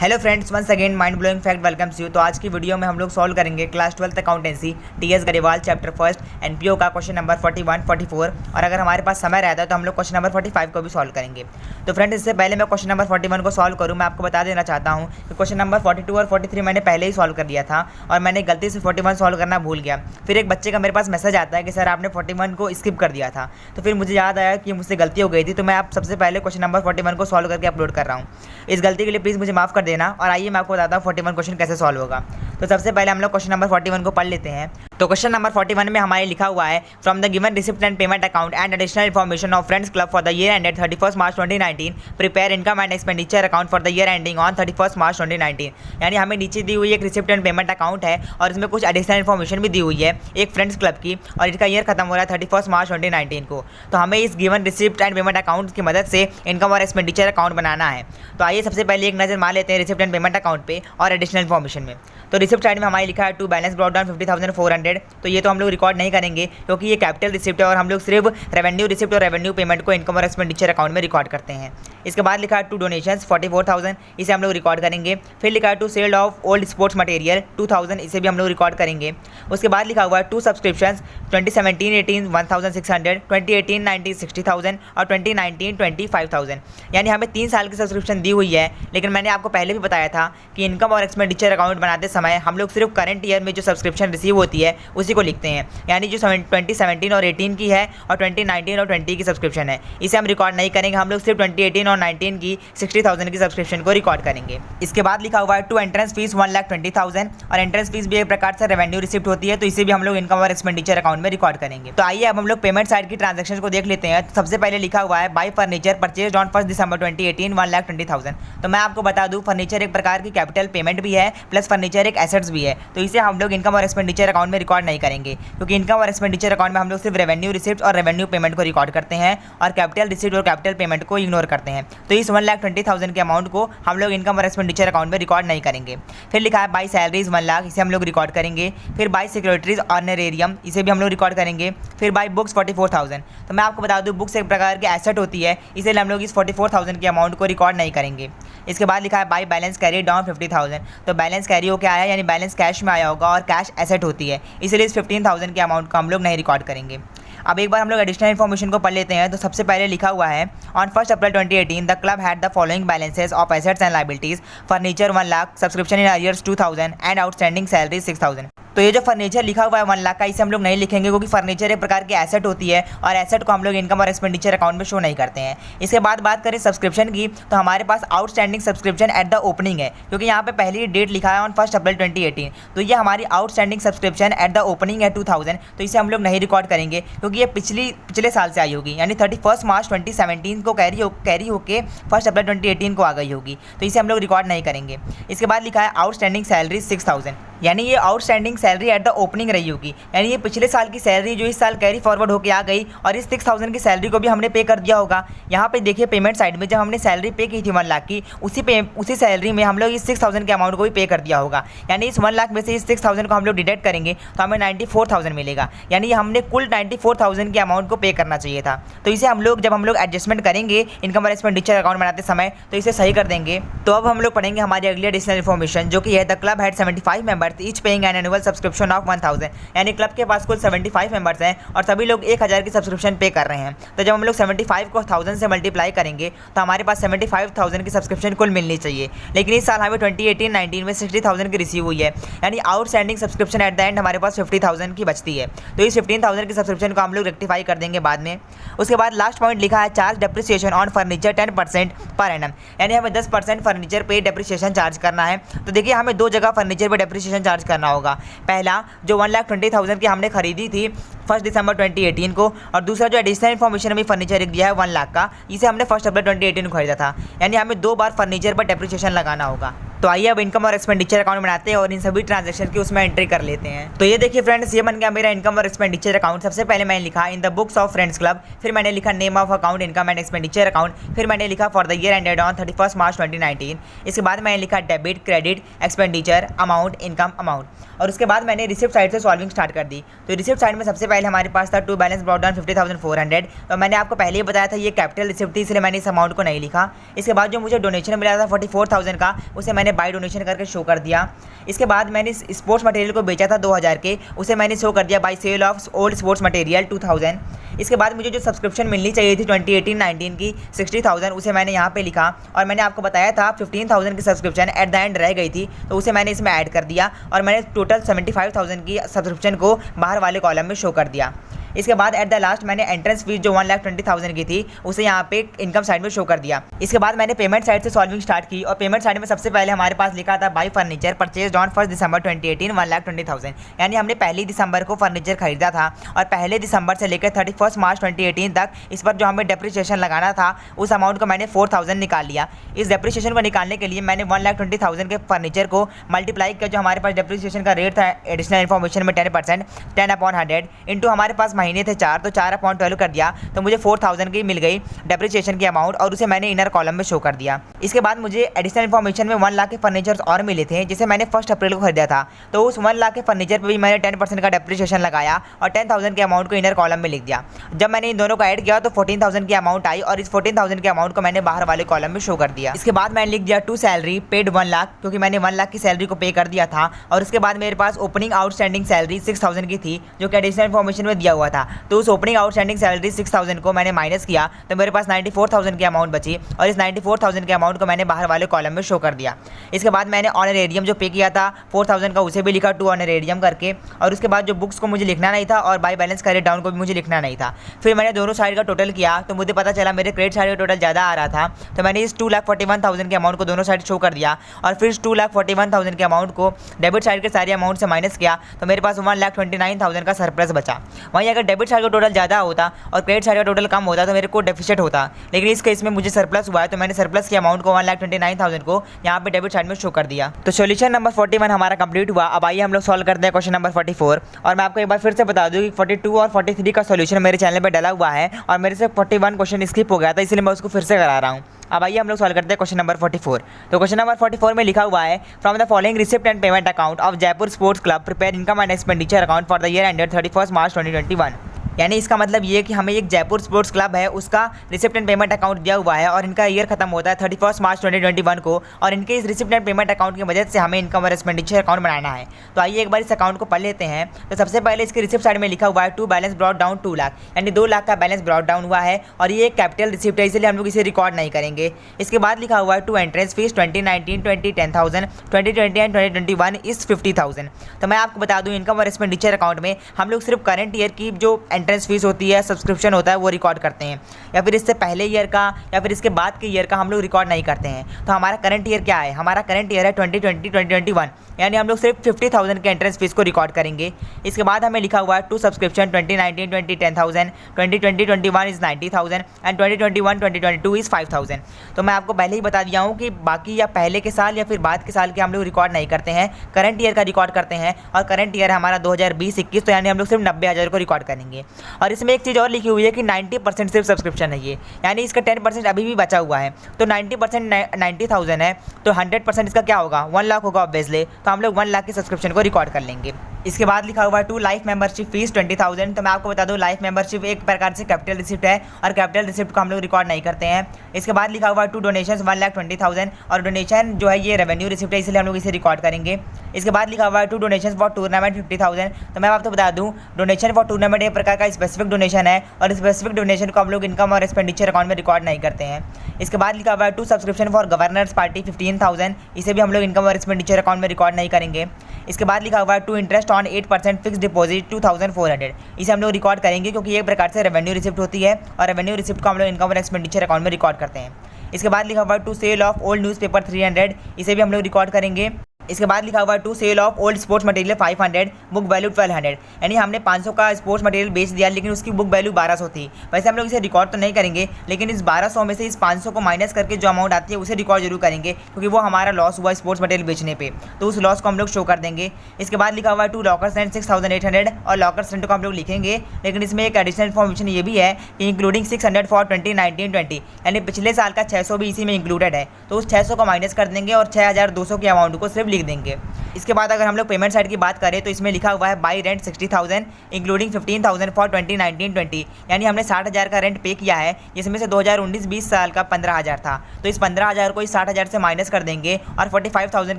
Hello friends, once again mind blowing fact welcomes you. तो आज की वीडियो में हम लोग सॉल्व करेंगे class 12th accountancy TS Grewal chapter first NPO का क्वेश्चन नंबर 41, 44 और अगर हमारे पास समय रहता है तो हम लोग क्वेश्चन नंबर 45 को भी सॉल्व करेंगे। तो फ्रेंड्स, इससे पहले मैं क्वेश्चन नंबर 41 को सॉल्व करूँ, मैं आपको बता देना चाहता हूँ कि क्वेश्चन नंबर 42 और 43 मैंने पहले ही सॉल्व कर लिया था और मैंने गलती से 41 सॉल्व करना भूल गया। फिर एक बच्चे का मेरे पास मैसेज आता है कि सर आपने 41 को स्किप कर दिया था। तो फिर मुझे याद आया कि मुझसे गलती हो गई थी, तो मैं आप सबसे पहले क्वेश्चन नंबर 41 को सॉल्व करके अपलोड कर रहा हूँ। इस गलती के लिए प्लीज़ मुझे माफ़ कर देना। और आइए मैं आपको बताता हूँ 41 क्वेश्चन कैसे सॉल्व होगा। तो सबसे पहले हम लोग क्वेश्चन नंबर 41 को पढ़ लेते हैं। तो क्वेश्चन नंबर 41 में हमारे लिखा हुआ है, from the given receipt and payment account and additional information of friends club for the year ended 31 March 2019 prepare income and expenditure account for the year ending on 31 मार्च 2019। यानी हमें नीचे दी हुई एक रिसिप्ट एंड पेमेंट अकाउंट है और इसमें कुछ additional information भी दी हुई है एक फ्रेंड्स क्लब की, और इसका ईयर खत्म हो रहा है 31 मार्च 2019 को। तो हमें इस given receipt and payment account की मदद से इनकम और एक्सपेंडिचर अकाउंट बनाना है। तो आइए सबसे पहले एक नज़र मार लेते हैं रिसिप्ट एंड पेमेंट अकाउंट पे और एडिशनल इन्फॉर्मेशन में। तो रिसिप्ट साइड में हमारे लिखा है टू बैलेंस ब्रॉट डाउन 50,400। तो ये तो हम लोग रिकॉर्ड नहीं करेंगे क्योंकि ये कैपिटल रिसिप्ट है और हम लोग सिर्फ रेवेन्यू रिसिप्ट और रेवेन्यू पेमेंट को इनकम और एक्सपेंडिचर अकाउंट में रिकॉर्ड करते हैं। इसके बाद लिखा है टू डोनेशंस 44,000, इसे हम लोग रिकॉर्ड करेंगे। फिर लिखा है to sale of old sports material 2,000, इसे भी हम लोग रिकॉर्ड करेंगे। उसके बाद लिखा हुआ है टू सब्सक्रिप्शंस 2017-18 1,600, 2018-19 60,000 और 2019-20 5,000। यानी हमें 3 साल की सब्सक्रिप्शन दी हुई है। लेकिन मैंने आपको पहले भी बताया था कि इनकम और एक्सपेंडिचर अकाउंट बनाते समय हम लोग सिर्फ करंट ईयर में जो सब्सक्रिप्शन रिसीव होती है उसी को लिखते हैं। यानी जो 2017 और 18 की है और 2019 और 20 की सब्सक्रिप्शन है, इसे हम रिकॉर्ड नहीं करेंगे। हम लोग सिर्फ 2018 और 19 की 60,000 की सब्सक्रिप्शन को रिकॉर्ड करेंगे। इसके बाद लिखा हुआ है टू एंट्रेंस फीस 1,20,000, और एंट्रेंस फीस भी एक प्रकार से रेवेन्यू रिसिप्ट होती है, तो इसे भी हम लोग इनकम और एक्सपेंडिचर अकाउंट में रिकॉर्ड करेंगे। तो आइए अब हम लोग पेमेंट साइड की ट्रांजेक्शन को देख लेते हैं। तो सबसे पहले लिखा हुआ है बाई फर्नीचर परचेज ऑन 1 दिसंबर 2018 1,20,000। तो मैं आपको बता दूं, फर्नीचर एक प्रकार की कैपिटल पेमेंट भी है प्लस फर्नीचर एक एसेट्स भी है, तो इसे हम लोग इनकम और एक्सपेंडिचर अकाउंट में रिकॉर्ड नहीं करेंगे क्योंकि इनकम और एक्सपेंडिचर अकाउंट में हम लोग सिर्फ रेवेन्यू रिसिप्ट और रेवेन्यू पेमेंट को रिकॉर्ड करते हैं और कैपिटल रिसिप्ट और कैपिटल पेमेंट को इग्नोर करते हैं। तो इस 1,20,000 के अमाउंट को हम लोग इनकम और एक्सपेंडिचर अकाउंट में रिकॉर्ड नहीं करेंगे। फिर लिखा है बाई सैलरीज 1 लाख, इसे हम लोग रिकॉर्ड करेंगे। फिर बाई सिक्योरिटीज ऑनरेरियम, इसे भी हम लोग रिकॉर्ड करेंगे। फिर बाई बुक्स 44,000। तो मैं आपको बता दूं, बुक्स एक प्रकार की एसेट होती है, इसलिए हम लोग इस 44,000 के अमाउंट को रिकॉर्ड नहीं करेंगे। इसके बाद लिखा है बाई बैलेंस कैरी डाउन 50,000। तो बैलेंस कैरी हो के आया, यानी बैलेंस कैश में आया होगा और कैश एसेट होती है, इसलिए इस 15,000 के अमाउंट को हम लोग नहीं रिकॉर्ड करेंगे। अब एक बार हम लोग एडिशनल इन्फॉर्मेशन को पढ़ लेते हैं। तो सबसे पहले लिखा हुआ है on 1 April 2018 the club had the following balances of assets and liabilities, furniture 1 lakh, subscription in arrears 2,000 and outstanding salary 6,000। तो ये जो फर्नीचर लिखा हुआ है 1 लाख का, इसे हम लोग नहीं लिखेंगे क्योंकि फर्नीचर एक प्रकार की एसेट होती है और एसेट को हम लोग इनकम और एक्सपेंडिचर अकाउंट में शो नहीं करते हैं। इसके बाद बात करें सब्सक्रिप्शन की, तो हमारे पास outstanding subscription at the opening है क्योंकि यहाँ पे पहली डेट लिखा है ऑन 1 अप्रैल 2018। तो ये हमारी outstanding subscription at the opening है 2,000, तो इसे हम लोग नहीं रिकॉर्ड करेंगे क्योंकि ये पिछले साल से आई होगी, यानी 31 मार्च 2017 को कैरी होके 1 अप्रैल 2018 को आ गई होगी, तो इसे हम लोग रिकॉर्ड नहीं करेंगे। इसके बाद लिखा है आउटस्टैंडिंग सैलरी 6,000, यानी ये outstanding salary eight the opening रही होगी, यानी ये पिछले साल की सैलरी जो इस साल कैरी फॉरवर्ड होकर आ गई और इस 6,000 की सैलरी को भी हमने पे कर दिया होगा। यहाँ पे देखिए पेमेंट साइड में जब हमने सैलरी पे की थी 1 लाख की, उसी सैलरी में हम लोग इस 6,000 के अमाउंट को भी पे कर दिया होगा। यानी इस 1 लाख में से इस 6,000 को हम लोग डिडक्ट करेंगे तो हमें 94,000 मिलेगा, यानी हमने कुल 94,000 के अमाउंट को पे करना चाहिए था। तो इसे हम लोग जब हम लोग एडजस्टमेंट करेंगे इनकम और एक्सपेंडिचर अकाउंट बनाते समय तो इसे सही कर देंगे। तो अब हम लोग पढ़ेंगे हमारी अगली एडिशनल इन्फॉर्मेशन जो कि है the club had 75 members each paying an annual subscription of 1,000, यानी क्लब के पास कुल 75 मेंबर्स हैं और सभी लोग 1,000 की सब्सक्रिप्शन पे कर रहे हैं। तो जब हम लोग 75 को 1000 से मल्टीप्लाई करेंगे तो हमारे पास 75,000 की सब्सक्रिप्शन कुल मिलनी चाहिए। लेकिन इस साल हमें 2018-19 में 60,000 की रिसीव हुई है, यानी outstanding subscription at the end हमारे पास 50,000 की बचती है। तो इस 15,000 की सब्सक्रिप्शन को हम लोग रेक्टिफाई कर देंगे बाद में। उसके बाद लास्ट पॉइंट लिखा है charge depreciation on furniture 10% per annum, यानी हमें 10% फर्नीचर पे डेप्रिसिएशन चार्ज करना है। तो देखिए हमें 2 जगह फर्नीचर पे डेप्रिसिएशन चार्ज करना होगा। पहला जो 1,20,000 की हमने खरीदी थी 1 दिसंबर 2018 को, और दूसरा जो एडिशनल इन्फॉर्मेशन अभी फर्नीचर दिया है 1 लाख का, इसे हमने 1 अप्रैल 2018 को खरीदा था, यानी हमें 2 बार फर्नीचर पर डेप्रिसिएशन लगाना होगा। तो आइए अब इनकम और एक्सपेंडिचर अकाउंट बनाते हैं और इन सभी ट्रांजैक्शन की उसमें एंट्री कर लेते हैं। तो ये देखिए फ्रेंड्स, ये बन गया मेरा इनकम और एक्सपेंडिचर अकाउंट। सबसे पहले मैंने लिखा in the books of friends club, फिर मैंने लिखा name of account income and expenditure account, फिर मैंने लिखा for the year ended on 31 मार्च 2019। इसके बाद मैंने लिखा debit, credit, expenditure, amount, income, amount, और उसके बाद मैंने रिसिप्ट साइड से सॉल्विंग स्टार्ट कर दी। तो रिसिप्ट साइड में सबसे पहले हमारे पास था टू बैलेंस ब्रॉट डाउन 50,400, तो मैंने आपको पहले ही बताया था ये कैपिटल रिसिप्ट थी, इसलिए मैंने इस अमाउंट को नहीं लिखा। इसके बाद जो मुझे डोनेशन मिला था 44,000 का, उसे मैंने मैंने बाई डोनेशन करके शो कर दिया। इसके बाद मैंने इस स्पोर्ट्स मटेरियल को बेचा था 2000 के, उसे मैंने शो कर दिया by sale of old sports material 2000। इसके बाद मुझे जो सब्सक्रिप्शन मिलनी चाहिए थी 2018-19 की 60,000, उसे मैंने यहाँ पे लिखा और मैंने आपको बताया था 15,000 की सब्सक्रिप्शन एट द एंड रह गई थी, तो उसे मैंने इसमें ऐड कर दिया और मैंने टोटल 75,000 की सब्सक्रिप्शन को बाहर वाले कॉलम में शो कर दिया। इसके बाद एट द लास्ट मैंने एंट्रेंस फीस जो 1,20,000 की थी उसे यहाँ पे इनकम साइड में शो कर दिया। इसके बाद मैंने पेमेंट साइड से सॉल्विंग स्टार्ट की और पेमेंट साइड में सबसे पहले हमारे पास लिखा था बाई फर्नीचर परचेज ऑन 1 दिसंबर 2018 1,20,000, यानी हमने 1 दिसंबर को फर्नीचर खरीदा था और 1 दिसंबर से लेकर 31 मार्च 2018 तक इस पर जो हमें डेप्रिसिएशन लगाना था उस अमाउंट को मैंने 4,000 निकाल लिया। इस डेप्रिसिएशन को निकालने के लिए मैंने 1,20,000 के फर्नीचर को मल्टीप्लाई किया, जो हमारे पास डेप्रिसिएशन का रेट था एडिशनल इन्फॉर्मेशन में 10%, 10/100 इंटू हमारे पास महीने थे 4, तो 4/12 कर दिया, तो मुझे 4,000 की मिल गई डेप्रिसिएशन की अमाउंट और उसे मैंने इनर कॉलम में शो कर दिया। इसके बाद मुझे एडिशनल इन्फॉर्मेशन में 1 लाख के फर्नीचर्स और मिले थे जिसे मैंने 1 अप्रैल को खरीदा था, तो उस 1 लाख के फर्नीचर पर भी मैंने 10% का डेप्रिसिएशन लगाया और 10,000 के अमाउंट को इनर कॉलम में लिख दिया। जब मैंने इन दोनों को ऐड किया तो 14,000 की अमाउंट आई और इस 14,000 के अमाउंट को मैंने बाहर वाले कॉलम में शो कर दिया। इसके बाद मैंने लिख दिया टू सैलरी पेड 1 लाख, क्योंकि मैंने 1 लाख की सैलरी को पे कर दिया था और उसके बाद मेरे पास ओपनिंग आउटस्टैंडिंग सैलरी 6,000 की थी जो कि एडिशनल इन्फॉर्मेशन में दिया हुआ था, तो उस ओपनिंग आउटस्टैंडिंग सैलरी 6,000 को मैंने माइनस किया तो मेरे पास 94,000 की अमाउंट बची और इस 94,000 के अमाउंट को मैंने बाहर वाले कॉलम में शो कर दिया। इसके बाद मैंने ऑनरेरियम जो पे किया था 4,000 का उसे भी लिखा टू ऑनरेरियम करके, और उसके बाद जो बुक्स को मुझे लिखना नहीं था और बाय बैलेंस कैरी डाउन को भी मुझे लिखना नहीं था। फिर मैंने दोनों साइड का टोटल किया तो मुझे पता चला मेरे क्रेडिट साइड का टोटल ज़्यादा आ रहा था, तो मैंने इस 2,41,000 के अमाउंट को दोनों साइड शो कर दिया और फिर इस 2,41,000 के अमाउंट को डेबिट साइड के सारे अमाउंट से माइनस किया तो मेरे पास 1,29,000 का सरप्लस बचा। वहीं अगर डेबिट साइड का टोटल ज़्यादा होता और क्रेडिट साइड का टोटल कम होता तो मेरे को डेफिसिट होता, लेकिन इस केस में मुझे सरप्लस हुआ है तो मैंने सरप्लस की अमाउंट को 1,29,000 को यहाँ पे डेबिट साइड में शो कर दिया। तो सॉल्यूशन नंबर 41 हमारा कंप्लीट हुआ। अब आइए हम लोग सॉल्व करते हैं क्वेश्चन नंबर 44, और मैं आपको एक बार फिर से बता दूँ कि 42 और 43 का सॉल्यूशन मेरे चैनल पर डला हुआ है और मेरे से 41 क्वेश्चन स्किप हो गया था, इसलिए मैं उसको फिर से करा रहा हूँ। अब आइए हम लोग सॉल्व करते हैं क्वेश्चन नंबर 44। तो क्वेश्चन नंबर 44 में लिखा हुआ है from the following receipt and payment account of Jaipur sports club prepare income and expenditure account for the year ended 31 मार्च 2021। यानी इसका मतलब ये है कि हमें एक जयपुर स्पोर्ट्स क्लब है उसका रिसिप्ट एंड पेमेंट अकाउंट दिया हुआ है और इनका ईयर खत्म होता है 31 मार्च 2021 को, और इनके इस रिसिप्ट एंड पेमेंट अकाउंट की मदद से हमें इनकम और एक्सपेंडिचर अकाउंट बनाना है। तो आइए एक बार इस अकाउंट को पढ़ लेते हैं। तो सबसे पहले इसके रिसिप्ट साइड में लिखा हुआ है to balance brought down 2 lakh, यानी 2 लाख का बैलेंस ब्रॉट डाउन हुआ है और ये एक कैपिटल रिसिप्ट है इसलिए हम लोग इसे रिकॉर्ड नहीं करेंगे। इसके बाद लिखा हुआ है टू एंट्रेंस फीस 2019 20 10,000 2020 एंड 2021 इस 50,000। तो मैं आपको बता दूं इनकम और एक्सपेंडिचर अकाउंट में हम लोग सिर्फ करंट ईयर की जो एंट्रेंस फीस होती है सब्सक्रिप्शन होता है वो रिकॉर्ड करते हैं, या फिर इससे पहले ईयर का या फिर इसके बाद के ईयर का हम लोग रिकॉर्ड नहीं करते हैं। तो हमारा करंट ईयर क्या है? हमारा करंट ईयर है 2020-2021, यानी हम लोग सिर्फ 50,000 के एंट्रेंस फीस को रिकॉर्ड करेंगे। इसके बाद हमें लिखा हुआ है to subscription 2019-20 10,000 2020-21 is 90,000 and 2021-2022 is 5,000। तो मैं आपको पहले ही बता दिया हूँ कि बाकी या पहले के साल या फिर बाद के साल के हम लोग रिकॉर्ड नहीं करते हैं, करंट ईयर का रिकॉर्ड करते हैं और करंट ईयर हमारा 2020-21, तो यानी हम लोग सिर्फ 90,000 को रिकॉर्ड करेंगे। और इसमें एक चीज़ और लिखी हुई है कि 90% सिर्फ सब्सक्रिप्शन है ये, यानी इसका 10% अभी भी बचा हुआ है। तो 90% 90,000 है तो 100% इसका क्या होगा? 1 लाख होगा ऑब्वियसली, तो हम लोग 1 लाख के सब्सक्रिप्शन को रिकॉर्ड कर लेंगे। इसके बाद लिखा हुआ है टू लाइफ मेंबरशिप फीस 20,000। तो मैं आपको बता दूं लाइफ मेंबरशिप एक प्रकार से कैपिटल रिसिप्ट है और कैपिटल रिसिप्ट को हम लोग रिकॉर्ड नहीं करते हैं। इसके बाद लिखा हुआ है टू डोनेशन 1,20,000 और डोनेशन जो है ये रेवेन्यू रिसिप्ट है इसलिए हम लोग इसे रिकॉर्ड करेंगे। इसके बाद लिखा हुआ है टू डोनेशन फॉर टूर्नामेंट 50,000। तो मैं आपको बता दूं डोनेशन फॉर टूर्नामेंट एक प्रकार का स्पेसिफिक डोनेशन है और स्पेसिफिक डोनेशन को हम लोग इनकम और एक्सपेंडिचर अकाउंट में रिकॉर्ड नहीं करते हैं। इसके बाद लिखा हुआ है to subscription for governors party 15,000, इसे भी हम लोग इनकम और एक्सपेंडिचर अकाउंट में रिकॉर्ड नहीं करेंगे। इसके बाद लिखा हुआ है to interest on 8% fix deposit 2,400, इसे हम लोग रिकॉर्ड करेंगे क्योंकि एक प्रकार से रेवेन्यू रिसिप्ट होती है और रेवेन्यू रिसिप्ट को हम लोग इनकम और एक्सपेंडिचर अकाउंट में रिकॉर्ड करते हैं। इसके बाद लिखा हुआ है to sale of old newspaper 300, इसे भी हम लोग रिकॉर्ड करेंगे। इसके बाद लिखा हुआ है to sale of old sports material 500 book value 1200, यानी हमने 500 का स्पोर्ट्स मटेरियल बेच दिया लेकिन उसकी बुक वैल्यू 1200 थी। वैसे हम लोग इसे रिकॉर्ड तो नहीं करेंगे लेकिन इस 1200 में से इस 500 को माइनस करके जो अमाउंट आती है उसे रिकॉर्ड जरूर करेंगे क्योंकि वो हमारा लॉस हुआ स्पोर्ट्स मटेरियल बेचने पे, तो उस लॉस को हम लोग शो कर देंगे। इसके बाद लिखा हुआ है टू लॉकर्स रेंट 6,800 और लॉकर्स रेंट को हम लोग लिखेंगे, लेकिन इसमें एक एडिशनल इन्फॉर्मेशन ये भी है कि इंक्लूडिंग 600 फॉर 2019-20, यानी पिछले साल का 600 भी इसी में इंक्लूडेड है, तो उस 600 को माइनस कर देंगे और 6,200 की अमाउंट को सिर्फ लिख देंगे। इसके बाद अगर हम लोग पेमेंट साइड की बात करें तो इसमें लिखा हुआ है बाई रेंट 60,000 इंक्लूडिंग 15,000 फॉर 2019-20, यानी हमने 60,000 का रेंट पे किया है, जिसमें से 2019-20 साल का 15,000 था। तो इस 15,000 को इस 60,000 से माइनस कर देंगे और 45,000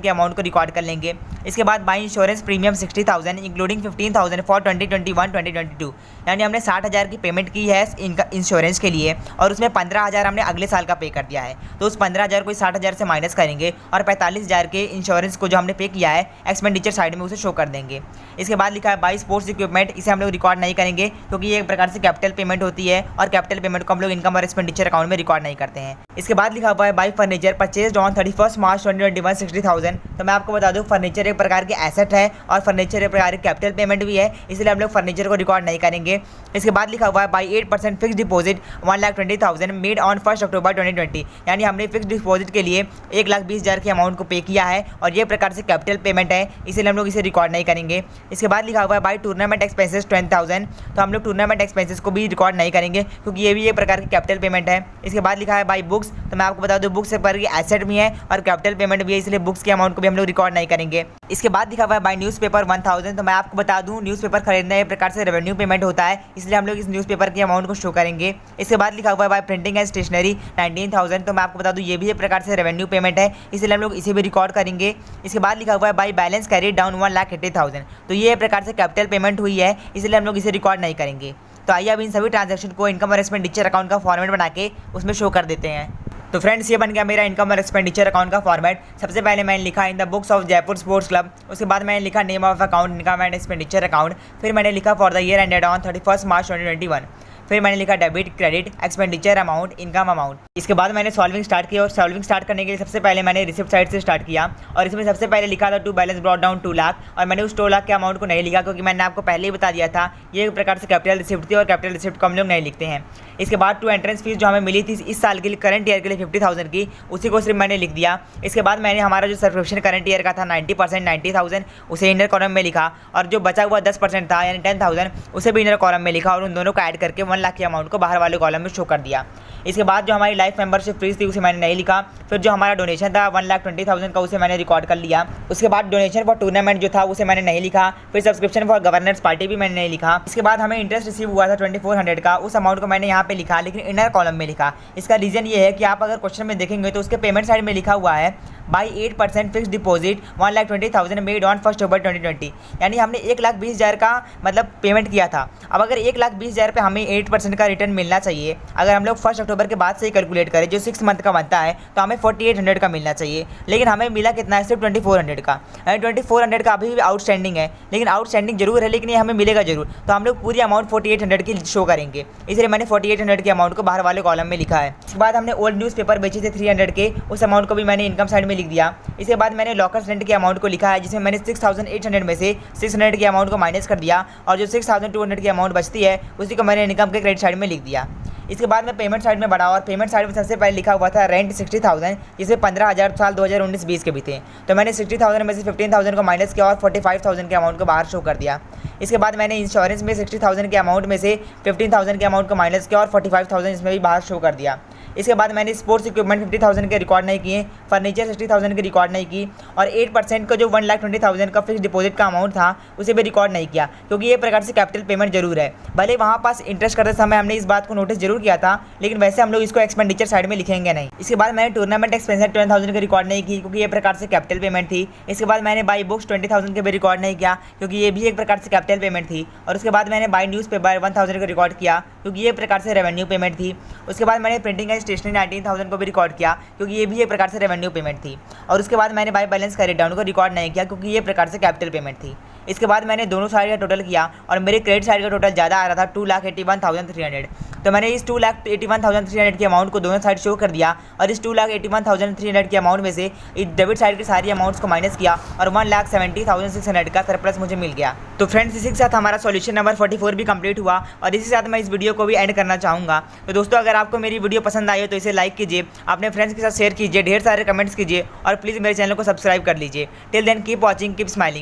के अमाउंट को रिकॉर्ड कर लेंगे। इसके बाद by insurance premium 60,000 including 15,000 for 2021-2022, यानी हमने 60,000 की पेमेंट की है इनका इंश्योरेंस के लिए और उसमें 15,000 हमने अगले साल का पे कर दिया है। तो उस 15,000 को इस 60,000 से माइनस करेंगे और 45,000 के इंश्योरेंस को जो हमने पे किया है एक्सपेंडिचर साइड में उसे शो कर देंगे। इसके बाद लिखा है बाई स्पोर्ट्स इक्विपमेंट, इसे हम लोग रिकॉर्ड नहीं करेंगे क्योंकि ये एक प्रकार से कैपिटल पेमेंट होती है और कैपिटल पेमेंट को हम लोग इनकम और एक्सपेंडिचर अकाउंट में रिकॉर्ड नहीं करते हैं। इसके बाद लिखा हुआ है बाई फर्नीचर परचेज ऑन 31 मार्च 2021 60,000। तो मैं आपको बता दूं फर्नीचर एक प्रकार के एसेट है और फर्नीचर एक प्रकार की कैपिटल पेमेंट भी है, इसलिए हम लोग फर्नीचर को रिकॉर्ड नहीं करेंगे। इसके बाद लिखा हुआ है by 8% fix deposit 1,20,000 made on 1 अक्टूबर 2020, यानी हमने फिक्स डिपॉजिट के लिए 1,20,000 के अमाउंट को पे किया है और ये प्रकार से कैपिटल पेमेंट है, इसलिए हम लोग इसे रिकॉर्ड नहीं करेंगे। इसके बाद लिखा हुआ है बाई टूर्नामेंट एक्सपेंसेस 20,000, तो हम लोग टूर्नामेंट एक्सपेंसेस को भी रिकॉर्ड नहीं करेंगे क्योंकि ये भी एक प्रकार की कैपिटल पेमेंट है। इसके बाद लिखा है बाई बुक्स, तो मैं आपको बता दूं बुक्स एक प्रकार की एसेट भी है और कैपिटल पेमेंट भी है, इसलिए बुक्स के अमाउंट को भी हम लोग रिकॉर्ड नहीं करेंगे। इसके बाद लिखा हुआ है बाई न्यूज़पेपर 1,000, तो मैं आपको बता दूं न्यूज़पेपर खरीदना एक प्रकार से रेवेन्यू पेमेंट होता है, इसलिए हम लोग इस न्यूज़पेपर के अमाउंट को शो करेंगे। इसके बाद लिखा हुआ है बाई प्रिंटिंग एंड स्टेशनरी 19,000, तो मैं आपको बता दूं ये भी एक प्रकार से रेवेन्यू पेमेंट है, इसलिए हम लोग इसे भी रिकॉर्ड करेंगे। इसके बाद लिखा हुआ है बाई बैलेंस कैरी डाउन 1,80,000, तो ये एक प्रकार से कैपिटल पेमेंट हुई है, इसलिए हम लोग इसे रिकॉर्ड नहीं करेंगे। तो आइए अब इन सभी ट्रांजैक्शन को इनकम और एक्सपेंडिचर अकाउंट का फॉर्मेट बना के उसमें शो कर देते हैं। तो फ्रेंड्स ये बन गया मेरा इनकम और एक्सपेंडिचर अकाउंट का फॉर्मेट। सबसे पहले मैंने लिखा in the books of Jaipur sports club, उसके बाद मैंने लिखा name of account income and expenditure account, फिर मैंने लिखा for the year ended on 31 मार्च 2021, फिर मैंने लिखा debit credit expenditure amount income amount. इसके बाद मैंने सॉल्विंग स्टार्ट किया और सॉल्विंग स्टार्ट करने के लिए सबसे पहले मैंने रिसिप्ट साइड से स्टार्ट किया और इसमें सबसे पहले लिखा था to balance brought down 2 lakh और मैंने उस 2 लाख के अमाउंट को नहीं लिखा क्योंकि मैंने आपको पहले ही बता दिया था ये एक प्रकार से कैपिटल रिसिप्ट थी और कैपिटल रिसिप्ट को हम लोग नहीं लिखते हैं। इसके बाद टू एंट्रेंस फीस जो हमें मिली थी इस साल के लिए करंट ईयर के लिए 50,000 की, उसी को सिर्फ मैंने लिख दिया। इसके बाद मैंने हमारा जो सब्सक्रिप्शन करंट ईयर का था 90% 90,000 उसे इनर कॉलम में लिखा और जो बचा हुआ 10% था यानी 10,000 उसे भी इनर कॉलम में लिखा और उन दोनों को ऐड करके 1 लाख के अमाउंट को बाहर वाले कॉलम में शो कर दिया। इसके बाद जो हमारी लाइफ मेंबरशिप फीस थी उसे मैंने नहीं लिखा, फिर जो हमारा डोनेशन था 1,20,000 का उसे मैंने रिकॉर्ड कर लिया। उसके बाद डोनेशन फॉर टूर्नामेंट जो था उसे मैंने नहीं लिखा, फिर सब्सक्रिप्शन फॉर गवर्नेंस पार्टी भी मैंने नहीं लिखा। इसके बाद हमें इंटरेस्ट रिसीव हुआ था 2400 का, उस अमाउंट को मैंने यहाँ पे लिखा लेकिन इनर कॉलम में लिखा। इसका रीज़न ये है कि आप अगर क्वेश्चन में देखेंगे तो उसके पेमेंट साइड में लिखा हुआ है by 8% fix deposit 1,20,000 made on 1 अक्टूबर 2020, यानी हमने 1,20,000 का मतलब पेमेंट किया था। अब अगर 1,20,000 पे हमें 8% का रिटर्न मिलना चाहिए, अगर हम लोग 1 अक्टूबर के बाद से ही कैलकुलेट करें जो 6 मंथ का बनता है तो हमें 4,800 का मिलना चाहिए, लेकिन हमें मिला कितना है सिर्फ 2,400 का। 2,400 का अभी भी आउटस्टैंडिंग है, लेकिन आउटस्टैंडिंग जरूर है लेकिन ये हमें मिलेगा जरूर, तो हम लोग पूरी अमाउंट 4,800 की शो करेंगे, इसलिए मैंने 4,800 के अमाउंट को बाहर वाले कॉलम में लिखा है। इसके बाद हमने ओल्ड न्यूज़पेपर बेचे थे 300 के, उस अमाउंट को भी मैंने इनकम साइड में लिख दिया। इसके बाद मैंने लॉकर्स रेंट के अमाउंट को लिखा है जिसमें मैंने 6,800 में से 600 के अमाउंट को माइनस कर दिया और जो 6,200 की अमाउंट बचती है उसी को मैंने इनकम के क्रेडिट साइड में लिख दिया। इसके बाद मैं पेमेंट साइड में बढ़ा और पेमेंट साइड में सबसे पहले लिखा हुआ था रेंट 60,000, जिसमें 15,000 साल 2019-20 के भी थे, तो मैंने 60,000 में से 15,000 को माइनस किया और 45,000 के अमाउंट को बाहर शो कर दिया। इसके बाद मैंने इंश्योरेंस में 60,000 के अमाउंट में से 15,000 के अमाउंट को माइनस किया और 45,000 इसमें भी बाहर शो कर दिया। इसके बाद मैंने स्पोर्ट्स इक्विपमेंट 50,000 के रिकॉर्ड नहीं किए, फर्नीचर 60,000 के रिकॉर्ड नहीं की और 8% का जो 1,20,000 का फिक्स डिपॉजिट का अमाउंट था उसे भी रिकॉर्ड नहीं किया क्योंकि ये प्रकार से कैपिटल पेमेंट जरूर है। भले वहाँ पास इंटरेस्ट करते समय हमने इस बात को नोटिस जरूर किया था, लेकिन वैसे हम लोग इसको एक्सपेंडिचर साइड में लिखेंगे नहीं। इसके बाद मैंने टूर्नामेंट एक्सपेंसेस 10,000 के रिकॉर्ड नहीं की क्योंकि ये प्रकार से कैपिटल पेमेंट थी। इसके बाद मैंने बाई बुक्स 20,000 के भी रिकॉर्ड नहीं किया क्योंकि ये भी एक प्रकार से कैपिटल पेमेंट थी और उसके बाद मैंने बाई न्यूज़पेपर 1,000 का रिकॉर्ड किया क्योंकि ये प्रकार से रेवेन्यू पेमेंट थी। उसके बाद मैंने प्रिंटिंग एंड स्टेशनरी 19,000 को भी रिकॉर्ड किया क्योंकि ये भी एक प्रकार से रेवेन्यू पेमेंट थी और उसके बाद मैंने बाई बैलेंस कैरी डाउन को रिकॉर्ड नहीं किया क्योंकि ये प्रकार से कैपिटल पेमेंट थी। इसके बाद मैंने दोनों साइड का टोटल किया और मेरे क्रेडिट साइड का टोटल ज़्यादा आ रहा था 2,81,300, तो मैंने इस 2,81,300 के अमाउंट को दोनों साइड शो कर दिया और इस 2,81,300 के अमाउंट में से डेबिट साइड की सारी अमाउंट्स को माइनस किया और 1,70,600 का सरप्लस मुझे मिल गया। तो फ्रेंड्स इसी के साथ हमारा सॉल्यूशन नंबर 44 भी कंप्लीट हुआ और इसी के साथ मैं इस वीडियो को भी एंड करना चाहूँगा। तो दोस्तों अगर आपको मेरी वीडियो पसंद आई हो तो इसे लाइक कीजिए, अपने फ्रेंड्स के साथ शेयर कीजिए, ढेर सारे कमेंट्स कीजिए और प्लीज़ मेरे चैनल को सब्सक्राइब कर लीजिए। Till then keep watching, keep smiling.